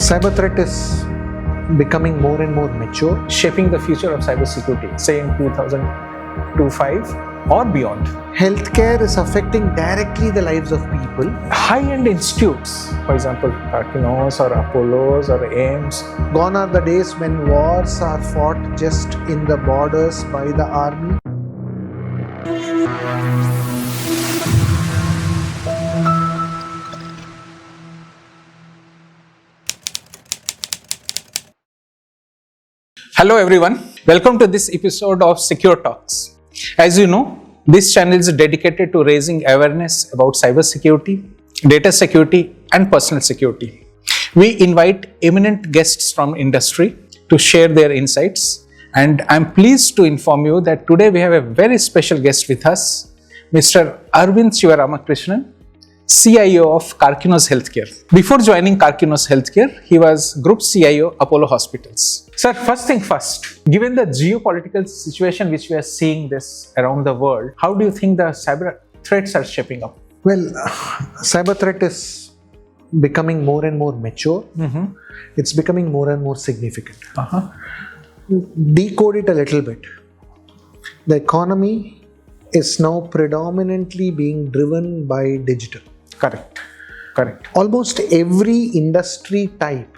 Cyber threat is becoming more and more mature, shaping the future of cybersecurity, say in 2025 or beyond. Healthcare is affecting directly the lives of people. High-end institutes, for example, Parkinos or Apollos or AIMS. Gone are the days when wars are fought just in the borders by the army. Hello everyone, welcome to this episode of Secure Talks. As you know, this channel is dedicated to raising awareness about cybersecurity, data security and personal security. We invite eminent guests from industry to share their insights, and I'm pleased to inform you that today we have a very special guest with us, Mr. Arvind Sivaramakrishnan, CIO of Karkinos Healthcare. Before joining Karkinos Healthcare, he was Group CIO Apollo Hospitals. Sir, first thing first, given the geopolitical situation which we are seeing this around the world, how do you think the cyber threats are shaping up? Well, cyber threat is becoming more and more mature. It's becoming more and more significant. Decode it a little bit. The economy is now predominantly being driven by digital. Correct. Almost every industry type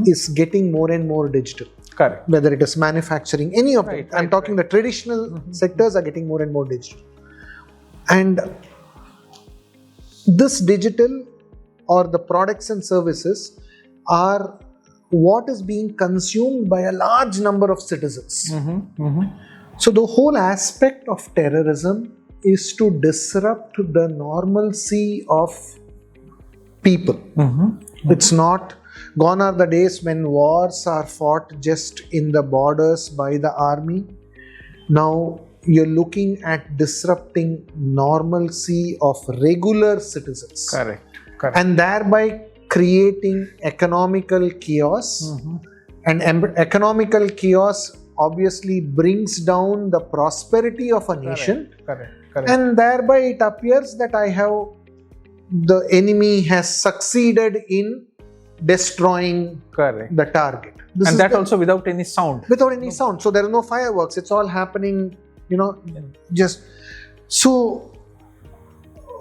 is getting more and more digital. Correct. Whether it is manufacturing, any of it. I'm talking the traditional sectors are getting more and more digital. And this digital or the products and services are what is being consumed by a large number of citizens. So the whole aspect of terrorism is to disrupt the normalcy of people. It's not, gone are the days when wars are fought just in the borders by the army. Now you're looking at disrupting normalcy of regular citizens. Correct. And thereby creating economical chaos. And economical chaos obviously brings down the prosperity of a nation. Correct. And thereby it appears that the enemy has succeeded in destroying the target. And that also without any sound. Without any sound. So there are no fireworks. It's all happening, just so.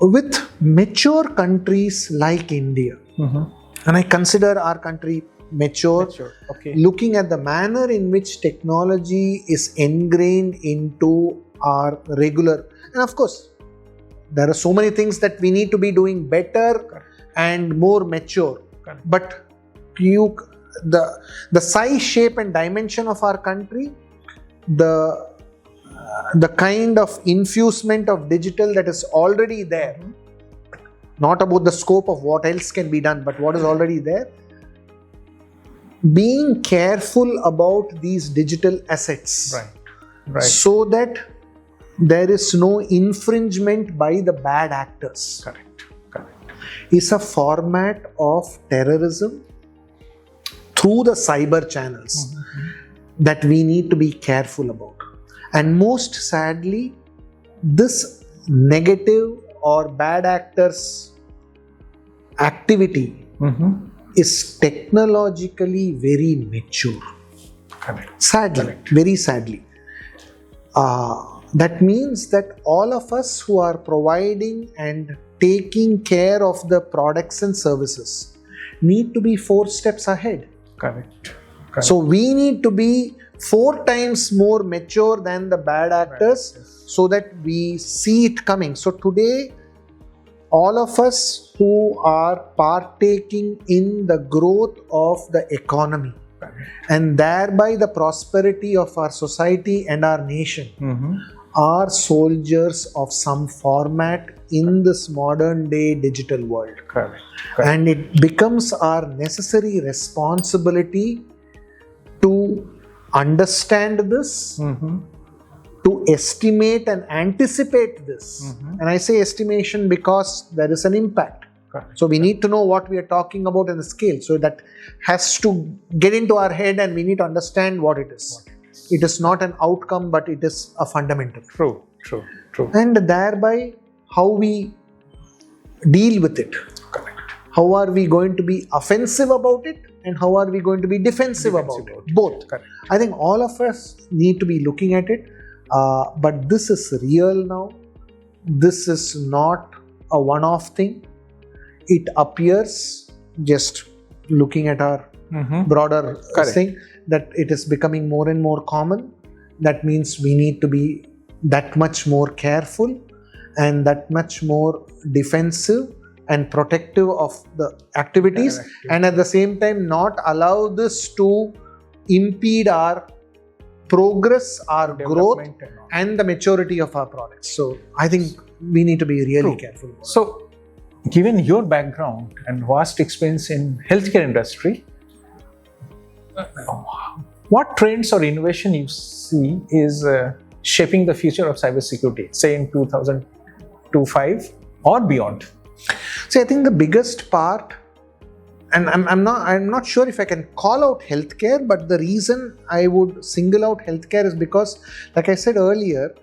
With mature countries like India, and I consider our country mature. Looking at the manner in which technology is ingrained into our regular, and of course, there are so many things that we need to be doing better and more mature. But the size, shape, and dimension of our country, the kind of infusement of digital that is already there, not about the scope of what else can be done, but what is already there. Being careful about these digital assets, so that there is no infringement by the bad actors. Is a format of terrorism through the cyber channels that we need to be careful about. And most sadly, this negative or bad actors activity is technologically very mature. Sadly, very sadly. That means that all of us who are providing and taking care of the products and services need to be 4 steps ahead. So we need to be 4 times more mature than the bad actors, so that we see it coming. So today, all of us who are partaking in the growth of the economy and thereby the prosperity of our society and our nation are soldiers of some format in this modern day digital world. And it becomes our necessary responsibility to understand this, to estimate and anticipate this. And I say estimation because there is an impact. So we need to know what we are talking about in the scale. So that has to get into our head and we need to understand what it is. It is not an outcome, but it is a fundamental. True. And thereby how we deal with it. How are we going to be offensive about it? and how are we going to be defensive about it? Both. Correct. I think all of us need to be looking at it, but this is real now. This is not a one-off thing. It appears, just looking at our broader thing, that it is becoming more and more common. That means we need to be that much more careful and that much more defensive and protective of the activities, and at the same time not allow this to impede our progress, our growth, and the maturity of our products. So I think we need to be really careful. So given your background and vast experience in healthcare industry, what trends or innovation you see is shaping the future of cybersecurity, say in 2025 or beyond? See, I think the biggest part, and I'm not sure if I can call out healthcare, but the reason I would single out healthcare is because, like I said earlier,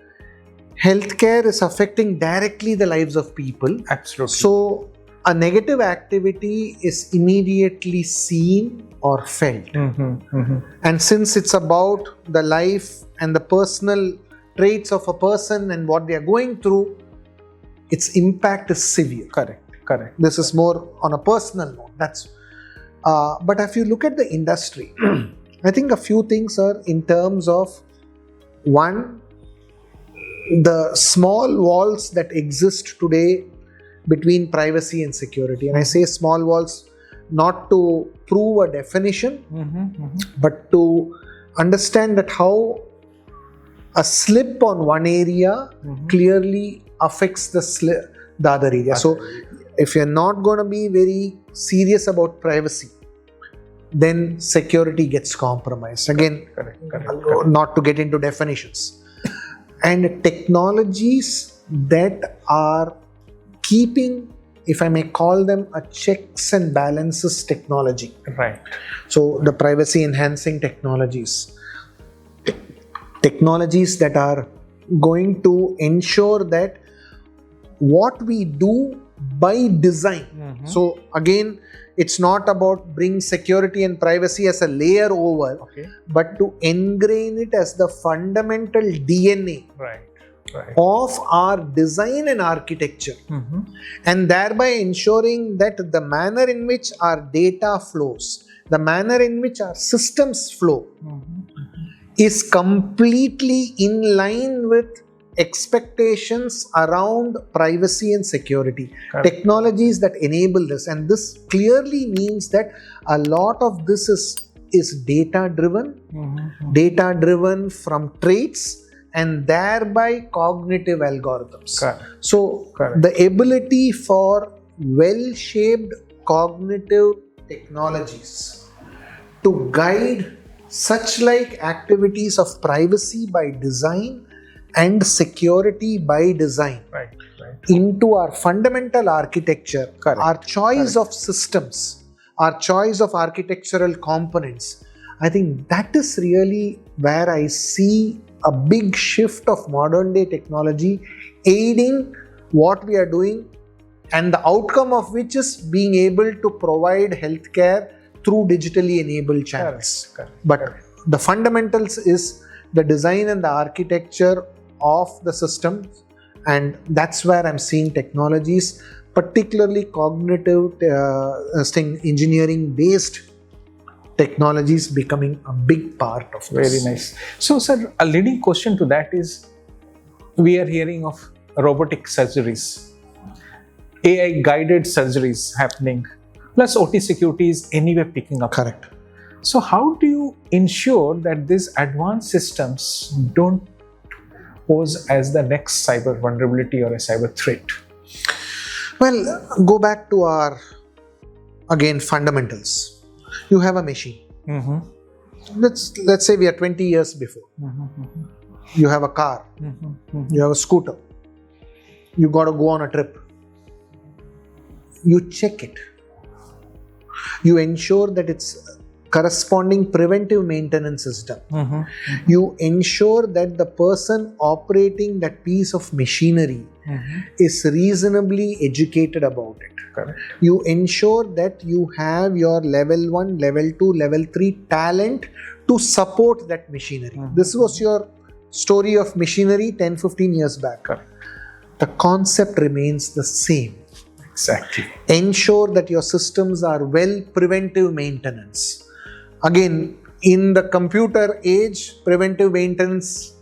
healthcare is affecting directly the lives of people. Absolutely. So a negative activity is immediately seen or felt. And since it's about the life and the personal traits of a person and what they are going through, its impact is severe. Correct. This is more on a personal note. But if you look at the industry, I think a few things are in terms of, one, the small walls that exist today between privacy and security. And I say small walls not to prove a definition, but to understand that how a slip on one area clearly affects the other area. So if you're not going to be very serious about privacy, then security gets compromised. Again, not to get into definitions. And technologies that are keeping, if I may call them, a checks and balances technology. Right. So the privacy enhancing technologies that are going to ensure that what we do by design. So again, it's not about bring security and privacy as a layer over, but to ingrain it as the fundamental DNA of our design and architecture, and thereby ensuring that the manner in which our data flows, the manner in which our systems flow, is completely in line with expectations around privacy and security. Technologies that enable this, and this clearly means that a lot of this is data driven from traits and thereby cognitive algorithms. So the ability for well-shaped cognitive technologies to guide such like activities of privacy by design and security by design into our fundamental architecture, our choice of systems, our choice of architectural components. I think that is really where I see a big shift of modern day technology aiding what we are doing, and the outcome of which is being able to provide healthcare through digitally enabled channels. But the fundamentals is the design and the architecture of the systems, and that's where I'm seeing technologies, particularly cognitive engineering based technologies, becoming a big part of this. Very nice. So sir, a leading question to that is, we are hearing of robotic surgeries, AI guided surgeries happening, plus OT security is anyway picking up. Correct. So how do you ensure that these advanced systems don't pose as the next cyber vulnerability or a cyber threat? Well, go back to our, again, fundamentals. You have a machine. Let's say we are 20 years before. You have a car. You have a scooter. You got to go on a trip. You check it. You ensure that it's corresponding preventive maintenance is done. You ensure that the person operating that piece of machinery is reasonably educated about it. Correct. You ensure that you have your level 1, level 2, level 3 talent to support that machinery. This was your story of machinery 10-15 years back. Correct. The concept remains the same. Exactly. Ensure that your systems are well preventive maintenance. Again, in the computer age, preventive maintenance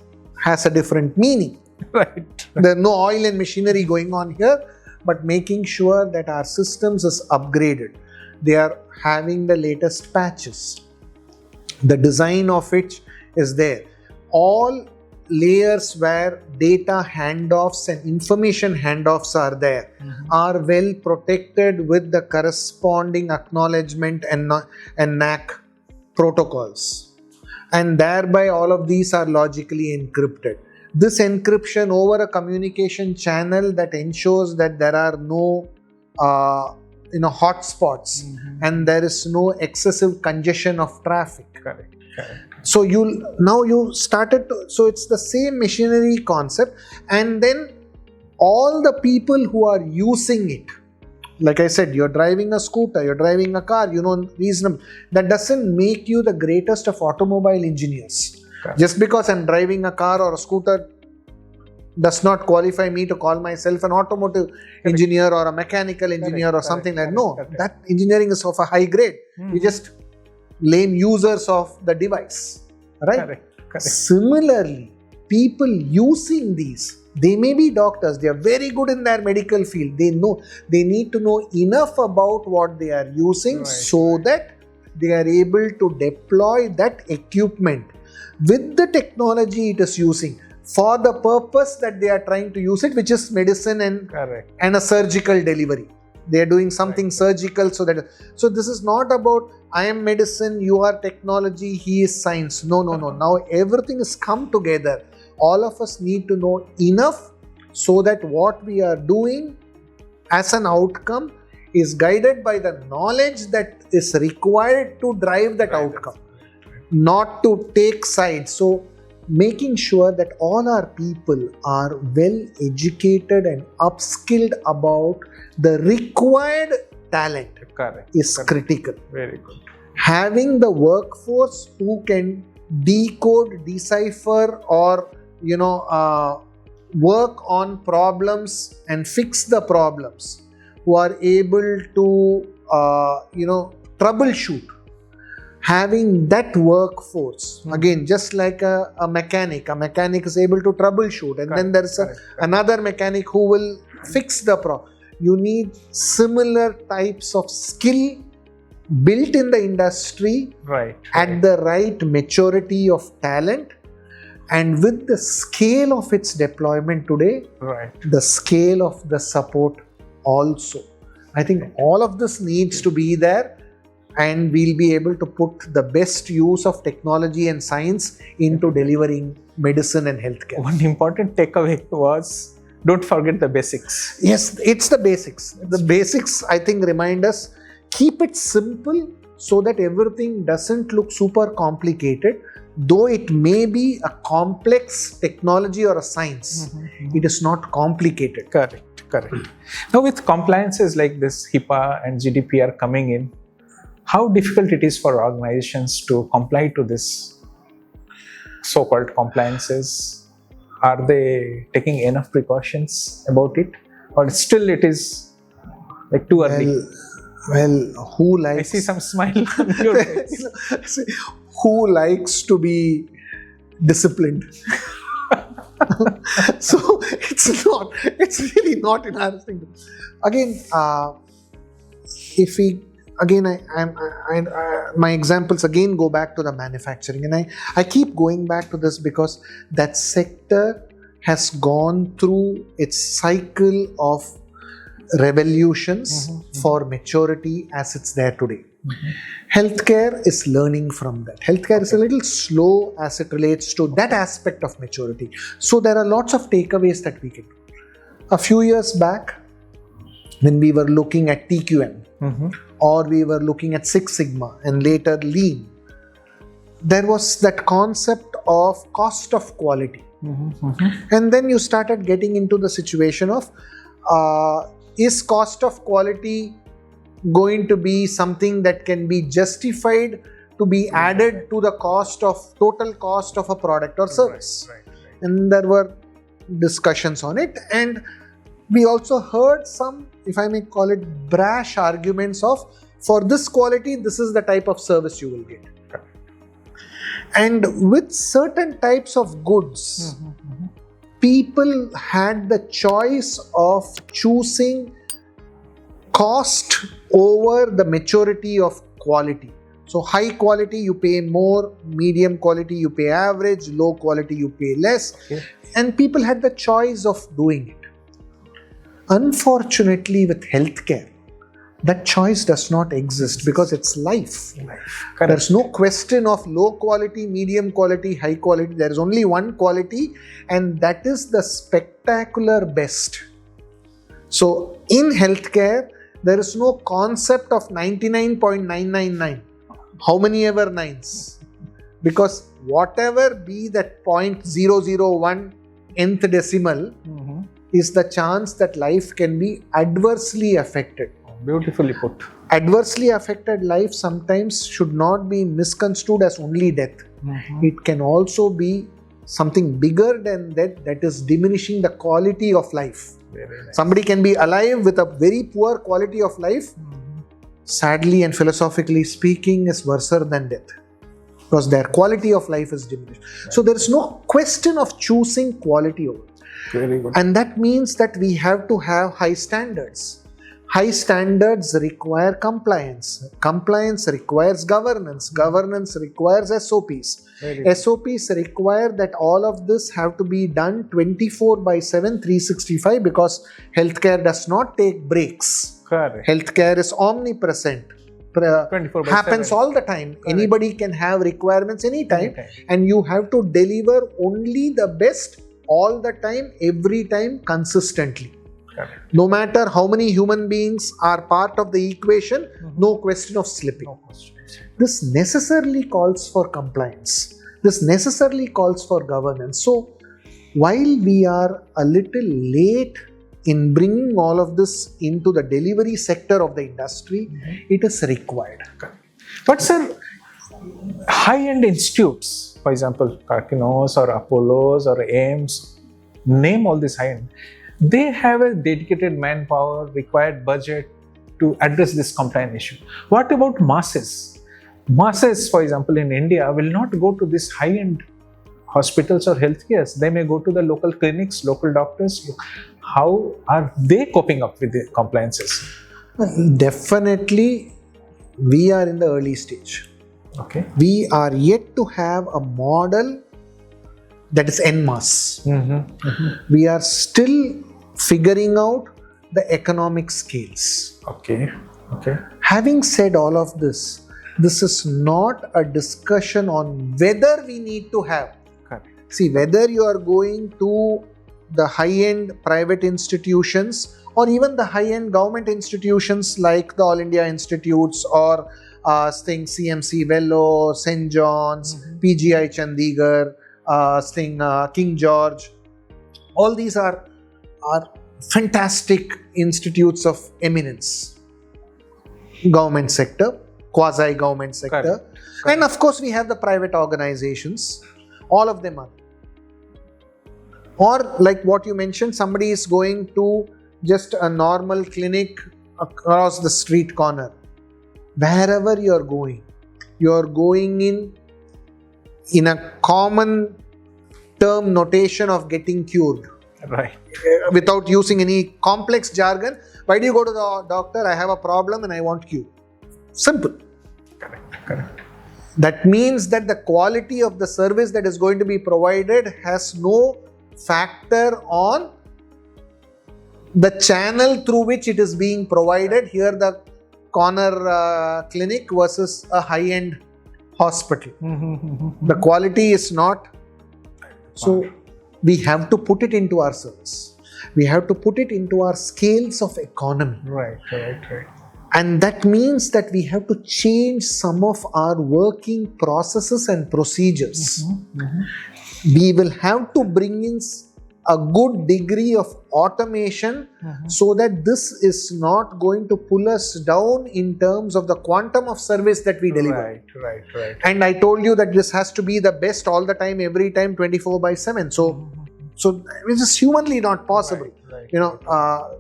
has a different meaning. Right. There's no oil and machinery going on here, but making sure that our systems is upgraded. They are having the latest patches. The design of it is there. All layers where data handoffs and information handoffs are there are well protected with the corresponding acknowledgement and NAC protocols. And thereby all of these are logically encrypted. This encryption over a communication channel that ensures that there are no hotspots and there is no excessive congestion of traffic. Correct. So so it's the same machinery concept, and then all the people who are using it, like I said, you're driving a scooter, you're driving a car, reasonable. That doesn't make you the greatest of automobile engineers. Correct. Just because I'm driving a car or a scooter does not qualify me to call myself an automotive engineer or a mechanical engineer or something like that. No, that engineering is of a high grade. We just lame users of the device, right? Correct. Similarly, people using these, they may be doctors, they are very good in their medical field. They need to know enough about what they are using that they are able to deploy that equipment with the technology it is using for the purpose that they are trying to use it, which is medicine and a surgical delivery. They are doing something surgical so this is not about I am medicine, you are technology, he is science. No. Now everything has come together. All of us need to know enough so that what we are doing as an outcome is guided by the knowledge that is required to drive that outcome, not to take sides. So making sure that all our people are well educated and upskilled about the required talent is critical. Very good. Having the workforce who can decode, decipher, or work on problems and fix the problems, who are able to troubleshoot. Having that workforce, again, just like a mechanic is able to troubleshoot, and then there's another mechanic who will fix the problem. You need similar types of skill built in the industry at the right maturity of talent, and with the scale of its deployment today, the scale of the support also. I think all of this needs to be there, and we'll be able to put the best use of technology and science into delivering medicine and healthcare. One important takeaway was, don't forget the basics. Yes, it's the basics. The basics, I think, remind us, keep it simple so that everything doesn't look super complicated. Though it may be a complex technology or a science, it is not complicated. Correct. Now with compliances like this HIPAA and GDPR coming in, how difficult it is for organizations to comply to this so-called compliances? Are they taking enough precautions about it, or still it is like too early? Well, who likes... I see some smile on your face. Who likes to be disciplined? So it's really not in our thing. Again, my examples again go back to the manufacturing, and I keep going back to this because that sector has gone through its cycle of revolutions for maturity as it's there today. Healthcare is learning from that. Healthcare is a little slow as it relates to that aspect of maturity. So there are lots of takeaways that we can do. A few years back, when we were looking at TQM, or we were looking at Six Sigma and later Lean, there was that concept of cost of quality. And then you started getting into the situation of is cost of quality going to be something that can be justified to be added to the total cost of a product or service. And there were discussions on it, and we also heard some, if I may call it, brash arguments of, for this quality, this is the type of service you will get. And with certain types of goods, people had the choice of choosing cost over the maturity of quality. So high quality you pay more, medium quality you pay average, low quality you pay less. And people had the choice of doing it. Unfortunately, with healthcare, that choice does not exist because it's life. There's no question of low quality, medium quality, high quality. There is only one quality, and that is the spectacular best. So in healthcare, there is no concept of 99.999. How many ever nines? Because whatever be that 0.001 nth decimal is the chance that life can be adversely affected. Beautifully put. Adversely affected life sometimes should not be misconstrued as only death. It can also be something bigger than that is diminishing the quality of life. Somebody can be alive with a very poor quality of life. Sadly and philosophically speaking, is worse than death because their quality of life is diminished. So there is no question of choosing quality over. Very good. And that means that we have to have high standards. High standards require compliance. Compliance requires governance. Governance requires SOPs. SOPs require that all of this have to be done 24/7, 365 because healthcare does not take breaks. Correct. Healthcare is omnipresent. Happens all the time. Correct. Anybody can have requirements anytime. And you have to deliver only the best all the time, every time, consistently. No matter how many human beings are part of the equation, no question of slipping. This necessarily calls for compliance. This necessarily calls for governance. So, while we are a little late in bringing all of this into the delivery sector of the industry, it is required. But sir, high-end institutes, for example, Karkinos or Apollos or AIMS, name all these high-end, they have a dedicated manpower, required budget to address this compliance issue. What about masses? Masses, for example, in India will not go to this high-end hospitals or healthcare. They may go to the local clinics, local doctors. How are they coping up with the compliances? Definitely, we are in the early stage. Okay. We are yet to have a model that is en masse. We are still figuring out the economic scales. Okay. Having said all of this, this is not a discussion on whether we need to have. Correct. See, whether you are going to the high-end private institutions or even the high-end government institutions like the All India Institutes or CMC Vellore, St. John's, PGI Chandigarh, King George, all these are fantastic institutes of eminence. Government sector, quasi-government sector. Correct. And of course we have the private organizations. All of them are. Or like what you mentioned, somebody is going to just a normal clinic across the street corner. Wherever you are going in a common term notation of getting cured. Right. Without using any complex jargon. Why do you go to the doctor? I have a problem and I want cure. Simple. Correct. That means that the quality of the service that is going to be provided has no factor on the channel through which it is being provided. Here the corner clinic versus a high-end hospital. The quality is not. So we have to put it into our service. We have to put it into our scales of economy. Right. And that means that we have to change some of our working processes and procedures. We will have to bring in a good degree of automation so that this is not going to pull us down in terms of the quantum of service that we deliver. Right. And I told you that this has to be the best all the time, every time, 24/7. So it is humanly not possible.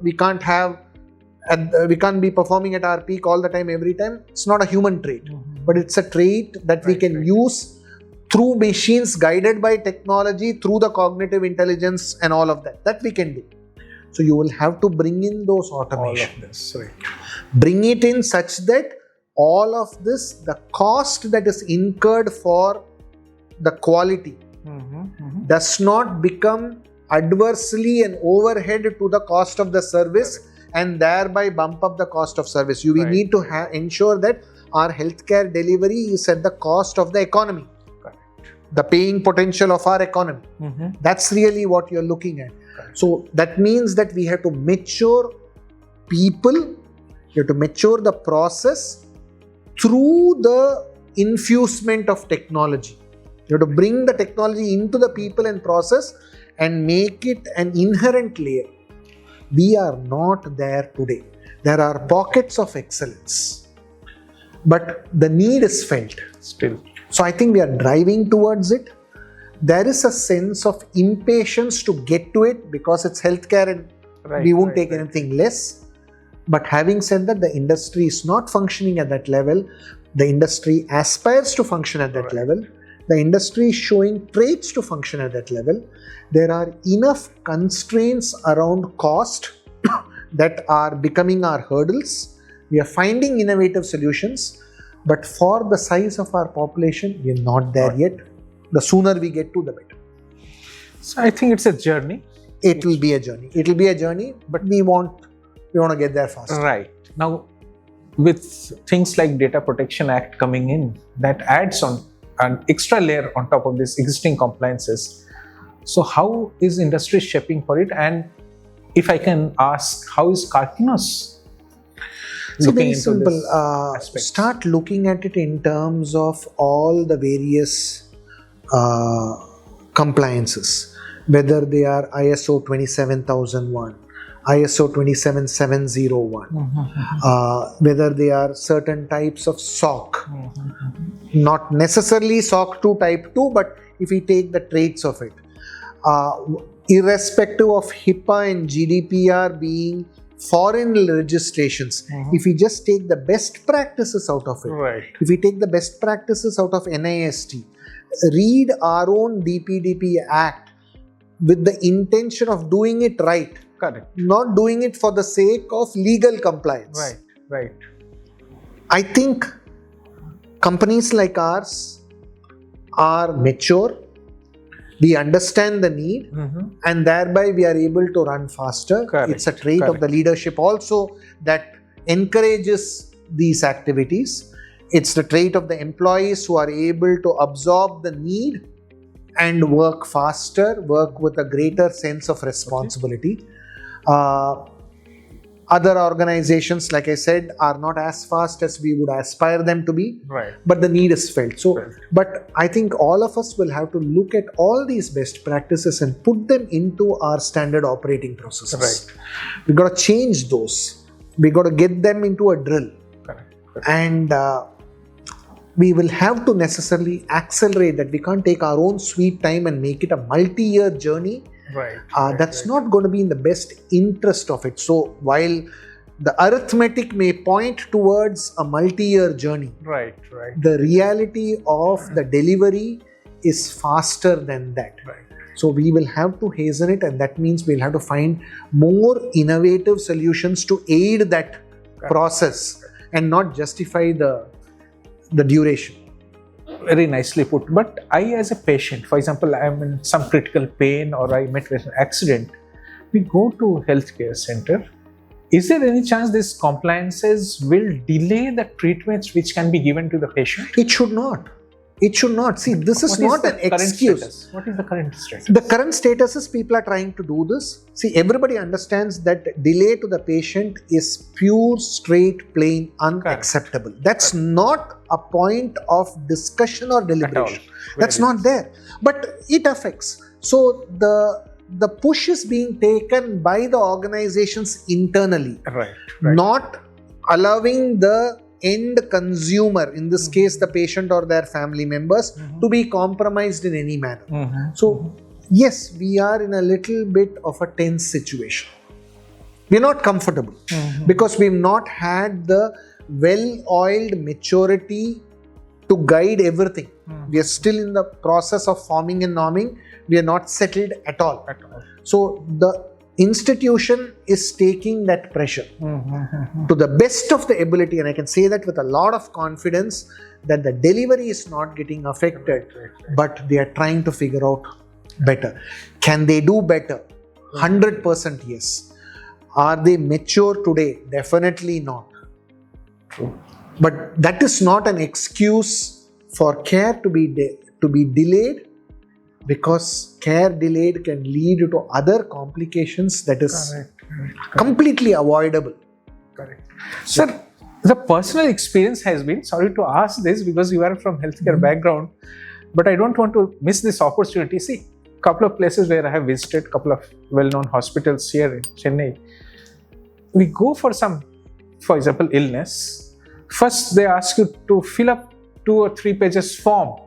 We can't have, we can't be performing at our peak all the time, every time. It's not a human trait, but it's a trait that we can use through machines, guided by technology, through the cognitive intelligence and all of that we can do. So you will have to bring in those automation. All of this, right. Bring it in such that all of this, the cost that is incurred for the quality does not become adversely an overhead to the cost of the service and thereby bump up the cost of service. We need to ensure that our healthcare delivery is at the cost of the economy. The paying potential of our economy. That's really what you're looking at. So that means that we have to mature people, you have to mature the process through the infusement of technology. You have to bring the technology into the people and process and make it an inherent layer. We are not there today. There are pockets of excellence, but the need is felt Still. So I think we are driving towards it. There is a sense of impatience to get to it because it's healthcare and we won't take anything less. But having said that, the industry is not functioning at that level. The industry aspires to function at that level. The industry is showing traits to function at that level. There are enough constraints around cost that are becoming our hurdles. We are finding innovative solutions. But for the size of our population, we are not there yet. The sooner we get to, the better. So I think it's a journey. It will be a journey, but we want to get there fast. Right. Now, with things like Data Protection Act coming in, that adds on an extra layer on top of this existing compliances. So how is industry shaping for it? And if I can ask, how is Carkinos looking into this aspect? Start looking at it in terms of all the various compliances, whether they are ISO 27001, ISO 27701, whether they are certain types of SOC, not necessarily SOC 2 type 2, but if we take the traits of it, irrespective of HIPAA and GDPR being foreign registrations, if we just take the best practices out of it, if we take the best practices out of NIST, read our own DPDP Act with the intention of doing it right, not doing it for the sake of legal compliance. Right. I think companies like ours are mature. We understand the need and thereby we are able to run faster. It's a trait of the leadership also that encourages these activities. It's the trait of the employees who are able to absorb the need and work faster, work with a greater sense of responsibility. Other organizations, like I said, are not as fast as we would aspire them to be, but the need is felt. But I think all of us will have to look at all these best practices and put them into our standard operating processes. We've got to change those. We've got to get them into a drill. And we will have to necessarily accelerate that. We can't take our own sweet time and make it a multi-year journey. That's not going to be in the best interest of it. So while the arithmetic may point towards a multi-year journey, the reality of the delivery is faster than that. So we will have to hasten it, and that means we'll have to find more innovative solutions to aid that process and not justify the duration. Very nicely put. But I, as a patient, for example, I'm in some critical pain or I met with an accident, we go to healthcare center. Is there any chance these compliances will delay the treatments which can be given to the patient? It should not. It should not. See, this is not an excuse. Status? What is the current status? The current status is people are trying to do this. See, everybody understands that delay to the patient is pure, straight, plain unacceptable. That's not a point of discussion or deliberation. That's not there. But it affects. So the push is being taken by the organizations internally. Right. Not allowing the end consumer, in this case the patient or their family members, to be compromised in any manner. So yes, we are in a little bit of a tense situation. We're not comfortable because we've not had the well-oiled maturity to guide everything. We are still in the process of forming and norming. We are not settled at all. So the institution is taking that pressure to the best of the ability, and I can say that with a lot of confidence that the delivery is not getting affected, but they are trying to figure out better. Can they do better? 100% yes. Are they mature today? Definitely not. True. But that is not an excuse for care to be delayed, because care delayed can lead to other complications that is completely avoidable. Correct. Sir, the personal experience has been, sorry to ask this because you are from healthcare background, but I don't want to miss this opportunity. See, a couple of places where I have visited, a couple of well-known hospitals here in Chennai. We go for some, for example, illness. First, they ask you to fill up 2 or 3 pages form.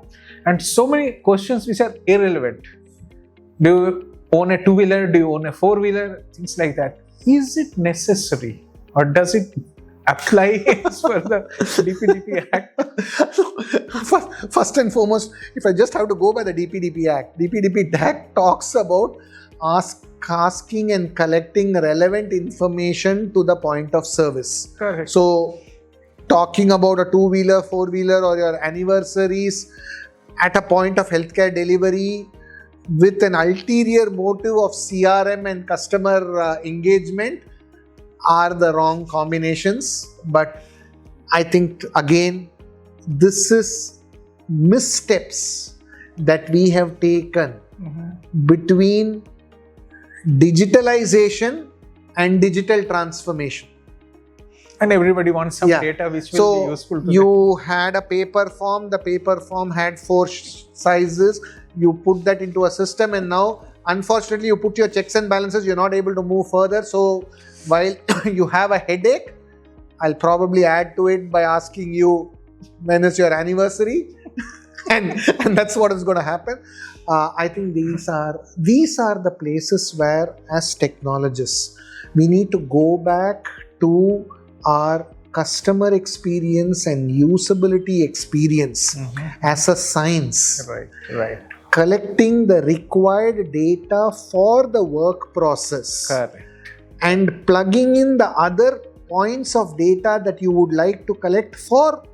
And so many questions which are irrelevant. Do you own a 2-wheeler? Do you own a 4-wheeler? Things like that. Is it necessary, or does it apply as per the DPDP Act? First and foremost, if I just have to go by the DPDP Act talks about asking and collecting relevant information to the point of service. Correct. So, talking about a 2-wheeler, 4-wheeler, or your anniversaries at a point of healthcare delivery with an ulterior motive of CRM and customer engagement are the wrong combinations. But I think again, this is missteps that we have taken between digitalization and digital transformation. And everybody wants some data which will be useful to them. You had a paper form, the paper form had 4 sizes, you put that into a system, and now unfortunately you put your checks and balances, you're not able to move further. So while you have a headache, I'll probably add to it by asking you when is your anniversary and that's what is going to happen. I think these are the places where as technologists we need to go back to our customer experience and usability experience as a science. Right. Collecting the required data for the work process. Correct. And plugging in the other points of data that you would like to collect for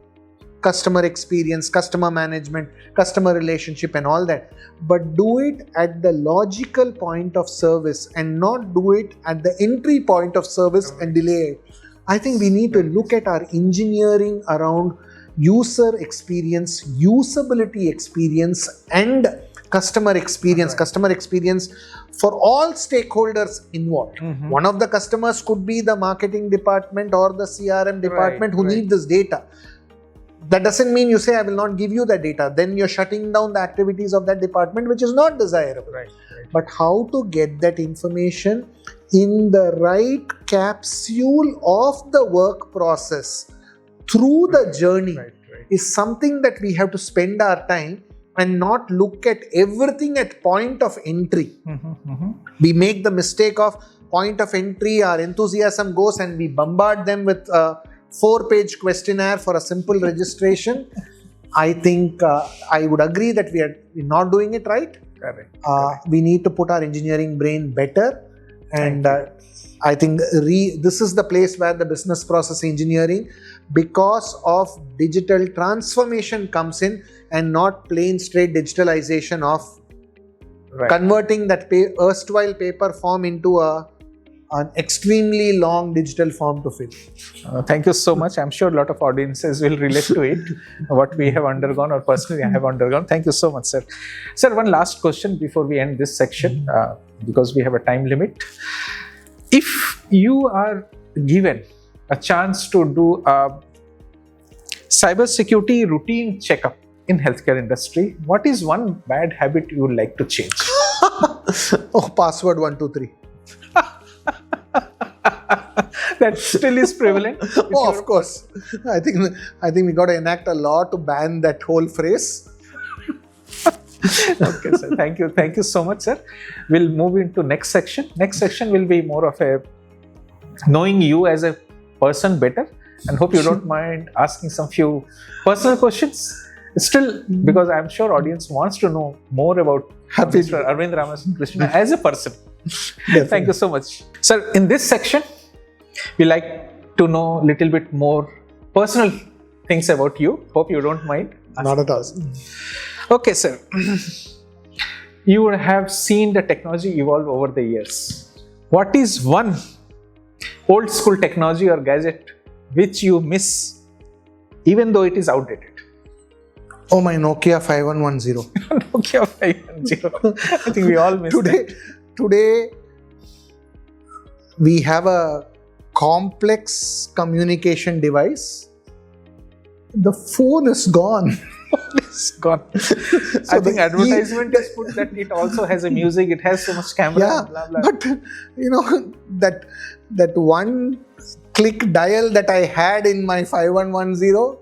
customer experience, customer management, customer relationship and all that. But do it at the logical point of service and not do it at the entry point of service and delay it. I think we need to look at our engineering around user experience, usability experience and customer experience for all stakeholders involved. One of the customers could be the marketing department or the CRM department who need this data. That doesn't mean you say, I will not give you that data. Then you're shutting down the activities of that department, which is not desirable. But how to get that information in the right capsule of the work process through the journey is something that we have to spend our time and not look at everything at point of entry. We make the mistake of point of entry, our enthusiasm goes and we bombard them with a 4-page questionnaire for a simple registration. I think I would agree that we're not doing it right. Correct. We need to put our engineering brain better, and I think this is the place where the business process engineering, because of digital transformation, comes in, and not plain straight digitalization of converting that erstwhile paper form into a an extremely long digital form to fill. Thank you so much. I'm sure a lot of audiences will relate to it, what we have undergone or personally I have undergone. Thank you so much, sir. Sir, one last question before we end this section, because we have a time limit. If you are given a chance to do a cybersecurity routine checkup in healthcare industry, what is one bad habit you would like to change? Oh, password 123. That still is prevalent. Oh, of course. I think we got to enact a law to ban that whole phrase. Okay, sir. Thank you so much, sir. We'll move into next section. Next section will be more of a knowing you as a person better, and hope you don't mind asking some few personal questions. Still, because I'm sure audience wants to know more about Mr. Arvind Ramakrishna as a person. Thank you so much. Sir, in this section, we like to know a little bit more personal things about you. Hope you don't mind. Not at all. Okay, sir. You would have seen the technology evolve over the years. What is one old school technology or gadget which you miss even though it is outdated? Oh, my Nokia 5110. Nokia 510. I think we all miss that. Today, we have a complex communication device. The phone is gone. It's gone. I think advertisement is put that it also has a music, it has so much camera, yeah, blah, blah. But that one click dial that I had in my 5110,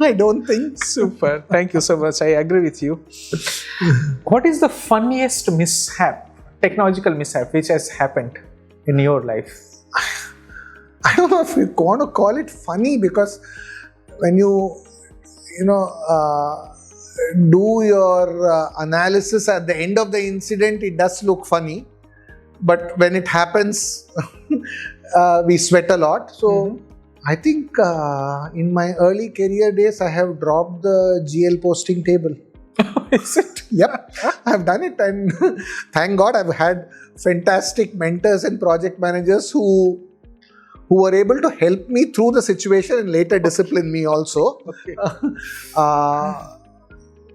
I don't think. Super. Thank you so much. I agree with you. What is the funniest mishap, technological mishap, which has happened in your life? I don't know if you want to call it funny, because when you do your analysis at the end of the incident, it does look funny. But when it happens, we sweat a lot. So I think in my early career days, I have dropped the GL posting table. Is it? Yep, I've done it, and thank God I've had fantastic mentors and project managers who were able to help me through the situation and later discipline me also. Okay.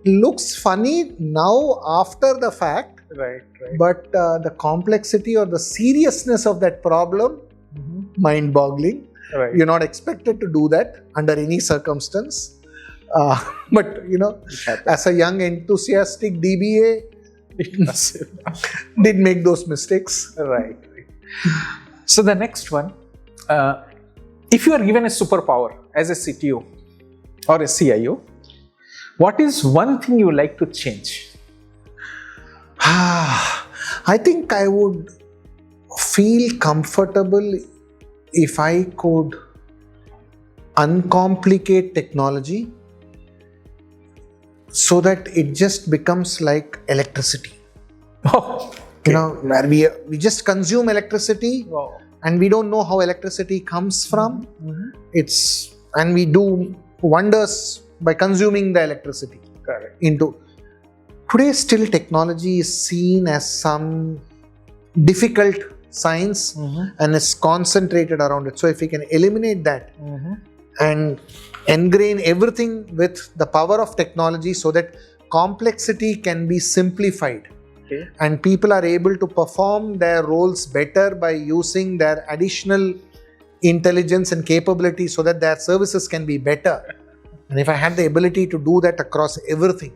Looks funny now after the fact, Right. but the complexity or the seriousness of that problem, mind-boggling. Right. You're not expected to do that under any circumstance. But as a young enthusiastic DBA, did make those mistakes. Right. So the next one, if you are given a superpower as a CTO or a CIO, what is one thing you like to change? I think I would feel comfortable if I could uncomplicate technology so that it just becomes like electricity. Oh, okay. Where we just consume electricity. Wow. And we don't know how electricity comes from. And we do wonders by consuming the electricity. Correct. Today, still technology is seen as some difficult science and is concentrated around it. So if we can eliminate that and ingrain everything with the power of technology so that complexity can be simplified. Okay. And people are able to perform their roles better by using their additional intelligence and capability so that their services can be better. And if I had the ability to do that across everything,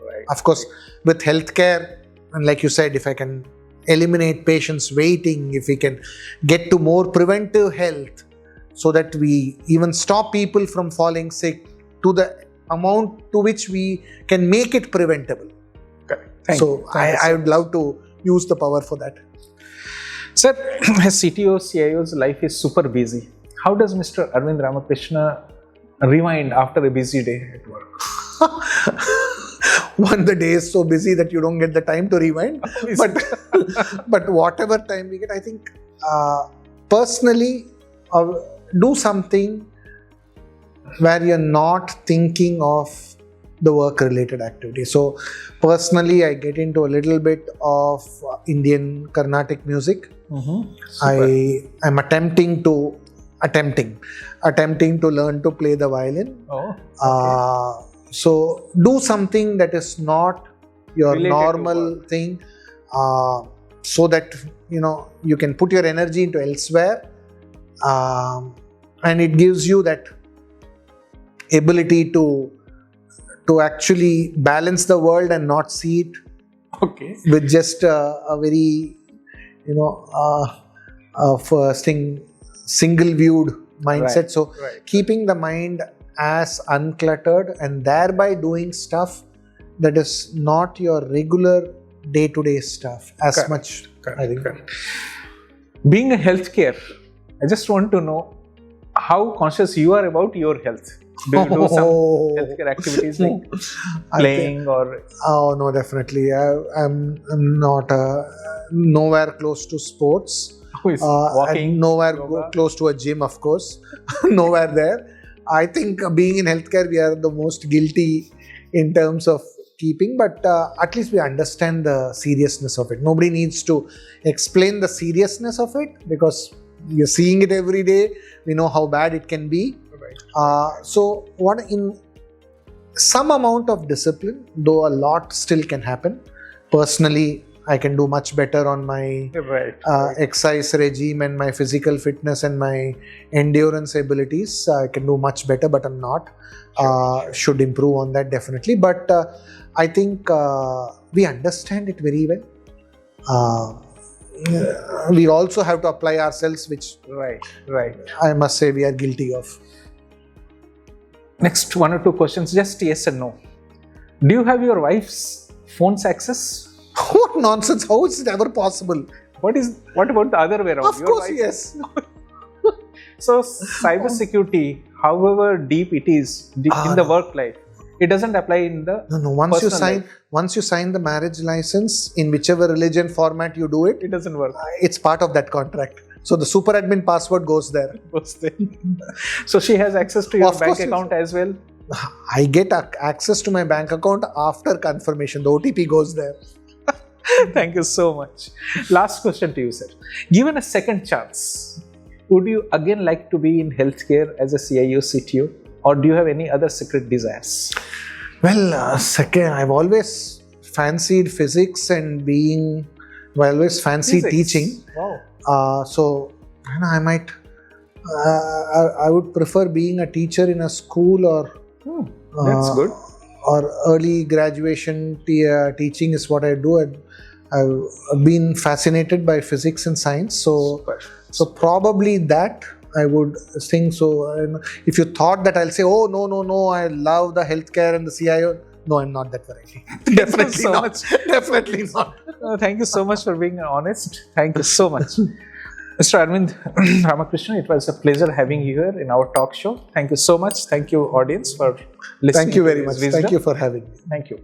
Right. of course, with healthcare, and like you said, if I can eliminate patients waiting, if we can get to more preventive health so that we even stop people from falling sick to the amount to which we can make it preventable. Thank you. I would love to use the power for that. Sir, as CTO, CIO's life is super busy. How does Mr. Arvind Ramakrishna rewind after a busy day at work? One, the day is so busy that you don't get the time to rewind. But whatever time we get, I think personally, do something where you're not thinking of the work-related activity. So personally, I get into a little bit of Indian Carnatic music. I am attempting to learn to play the violin. So do something that is not your Related to normal work. thing, so that you can put your energy into elsewhere, and it gives you that ability to actually balance the world and not see it Okay. with just a very single viewed mindset. Right, So right. keeping the mind as uncluttered and thereby doing stuff that is not your regular day-to-day stuff as Correct, much. correct, I think. correct. Being a healthcare, I just want to know how conscious you are about your health. Do you do some healthcare activities like playing or? Oh no, definitely. I'm not nowhere close to sports. Who is walking? And nowhere yoga? close to a gym, of course. Nowhere there. I think being in healthcare, we are the most guilty in terms of keeping, but at least we understand the seriousness of it. Nobody needs to explain the seriousness of it because we are seeing it every day. We know how bad it can be. So in some amount of discipline, though a lot still can happen. Personally, I can do much better on my exercise regime and my physical fitness and my endurance abilities. I can do much better, but I'm not. Should improve on that definitely. But I think we understand it very well. We also have to apply ourselves, which I must say we are guilty of. Next 1 or 2 questions, just yes and no. Do you have your wife's phone's access? What nonsense! How is it ever possible? What about the other way around? Of course, yes. So cybersecurity, however deep it is in the work life, it doesn't apply in the no. Once you sign the marriage license, in whichever religion format you do it, it doesn't work. It's part of that contract. So the super admin password goes there. So she has access to your bank account as well? I get access to my bank account after confirmation. The OTP goes there. Thank you so much. Last question to you, sir. Given a second chance, would you again like to be in healthcare as a CIO, CTO, or do you have any other secret desires? Well, second, I've always fancied physics and I always fancied teaching. Wow. So I might. I would prefer being a teacher in a school or. That's good. Or early graduation teaching is what I do. I've been fascinated by physics and science, so probably that I would think. So if you thought that I'll say, oh no, I love the healthcare and the CIO. No, I'm not that variety. Definitely not. Definitely not. Thank you so much for being honest. Thank you so much. Mr. Arvind Ramakrishnan, it was a pleasure having you here in our talk show. Thank you so much. Thank you, audience, for listening. Thank you very much. Thank you for having me. Thank you.